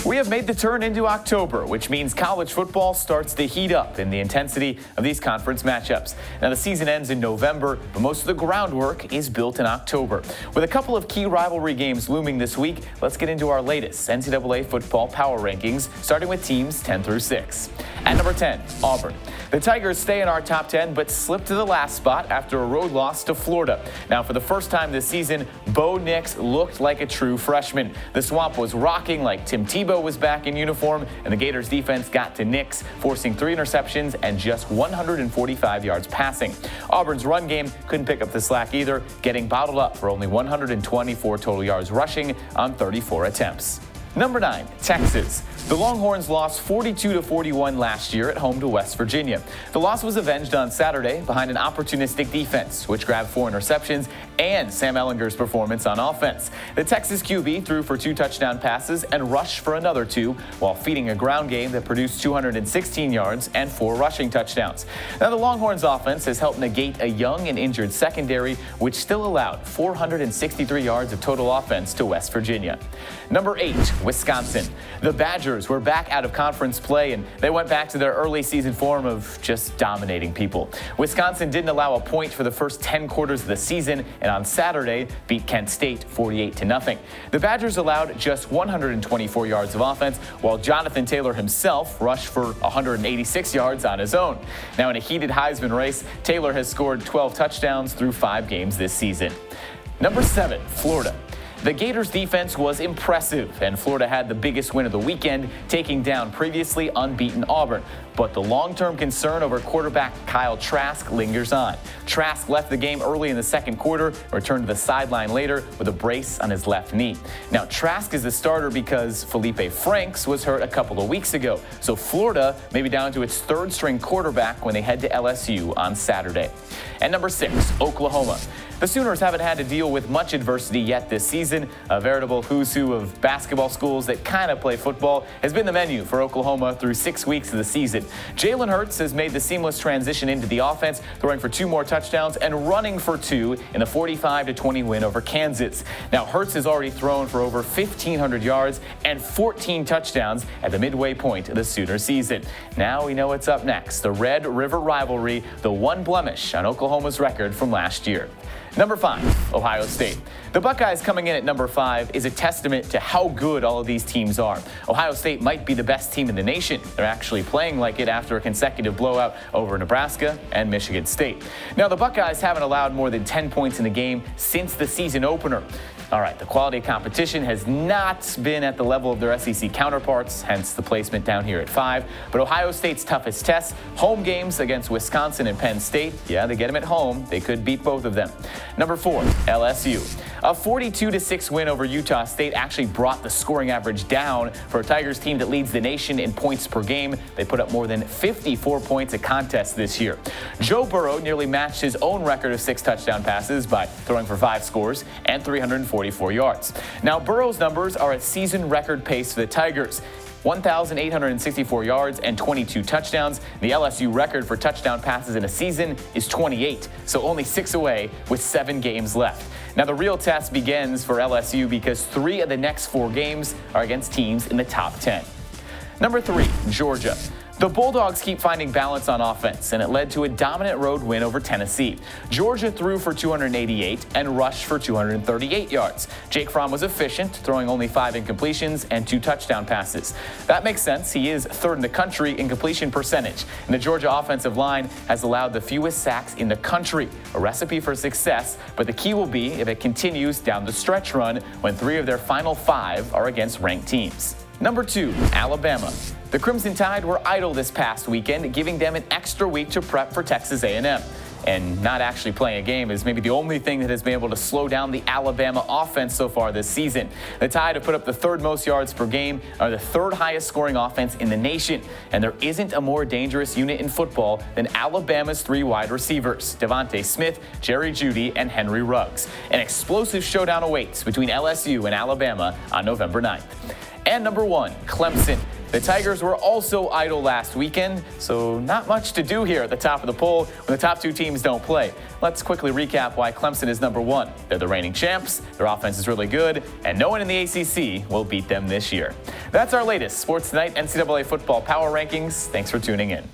We have made the turn into October, which means college football starts to heat up in the intensity of these conference matchups. Now, the season ends in November, but most of the groundwork is built in October. With a couple of key rivalry games looming this week, let's get into our latest NCAA Football Power Rankings, starting with teams 10 through 6. At number 10, Auburn. The Tigers stay in our top 10, but slip to the last spot after a road loss to Florida. Now, for the first time this season, Bo Nix looked like a true freshman. The Swamp was rocking like Tim Tebow was back in uniform, and the Gators defense got to Nix, forcing 3 interceptions and just 145 yards passing. Auburn's run game couldn't pick up the slack either, getting bottled up for only 124 total yards rushing on 34 attempts. Number 9, Texas. The Longhorns lost 42-41 last year at home to West Virginia. The loss was avenged on Saturday behind an opportunistic defense, which grabbed 4 interceptions, and Sam Ehlinger's performance on offense. The Texas QB threw for 2 touchdown passes and rushed for another 2, while feeding a ground game that produced 216 yards and 4 rushing touchdowns. Now, the Longhorns offense has helped negate a young and injured secondary, which still allowed 463 yards of total offense to West Virginia. Number 8, Wisconsin. The Badgers were back out of conference play, and they went back to their early season form of just dominating people. Wisconsin didn't allow a point for the first 10 quarters of the season, and on Saturday beat Kent State 48-0. The Badgers allowed just 124 yards of offense, while Jonathan Taylor himself rushed for 186 yards on his own. Now, in a heated Heisman race, Taylor has scored 12 touchdowns through 5 games this season. Number 7, Florida. The Gators' defense was impressive, and Florida had the biggest win of the weekend, taking down previously unbeaten Auburn. But the long-term concern over quarterback Kyle Trask lingers on. Trask left the game early in the second quarter, returned to the sideline later with a brace on his left knee. Now, Trask is the starter because Felipe Franks was hurt a couple of weeks ago. So Florida may be down to its 3rd-string quarterback when they head to LSU on Saturday. And number 6, Oklahoma. The Sooners haven't had to deal with much adversity yet this season. A veritable who's who of basketball schools that kind of play football has been the menu for Oklahoma through 6 weeks of the season. Jalen Hurts has made the seamless transition into the offense, throwing for 2 more touchdowns and running for 2 in the 45-20 win over Kansas. Now, Hurts has already thrown for over 1,500 yards and 14 touchdowns at the midway point of the Sooner season. Now we know what's up next, the Red River rivalry, the one blemish on Oklahoma's record from last year. Number 5, Ohio State. The Buckeyes coming in at number 5 is a testament to how good all of these teams are. Ohio State might be the best team in the nation. They're actually playing like it after a consecutive blowout over Nebraska and Michigan State. Now, the Buckeyes haven't allowed more than 10 points in the game since the season opener. All right, the quality of competition has not been at the level of their SEC counterparts, hence the placement down here at 5. But Ohio State's toughest tests, home games against Wisconsin and Penn State. Yeah, they get them at home. They could beat both of them. Number 4, LSU. A 42-6 win over Utah State actually brought the scoring average down for a Tigers team that leads the nation in points per game. They put up more than 54 points a contest this year. Joe Burrow nearly matched his own record of 6 touchdown passes by throwing for 5 scores and 344 yards. Now, Burrow's numbers are at season record pace for the Tigers. 1,864 yards and 22 touchdowns. The LSU record for touchdown passes in a season is 28, so only 6 away with 7 games left. Now, the real test begins for LSU because 3 of the next 4 games are against teams in the top 10. Number 3, Georgia. The Bulldogs keep finding balance on offense, and it led to a dominant road win over Tennessee. Georgia threw for 288 and rushed for 238 yards. Jake Fromm was efficient, throwing only 5 incompletions and 2 touchdown passes. That makes sense. He is 3rd in the country in completion percentage, and the Georgia offensive line has allowed the fewest sacks in the country, a recipe for success, but the key will be if it continues down the stretch run when 3 of their final 5 are against ranked teams. Number 2, Alabama. The Crimson Tide were idle this past weekend, giving them an extra week to prep for Texas A&M. And not actually playing a game is maybe the only thing that has been able to slow down the Alabama offense so far this season. The Tide have put up the 3rd most yards per game, are the 3rd highest scoring offense in the nation. And there isn't a more dangerous unit in football than Alabama's 3 wide receivers, Devontae Smith, Jerry Jeudy, and Henry Ruggs. An explosive showdown awaits between LSU and Alabama on November 9th. And number 1, Clemson. The Tigers were also idle last weekend, so not much to do here at the top of the poll when the top two teams don't play. Let's quickly recap why Clemson is number one. They're the reigning champs, their offense is really good, and no one in the ACC will beat them this year. That's our latest Sports Tonight NCAA Football Power Rankings. Thanks for tuning in.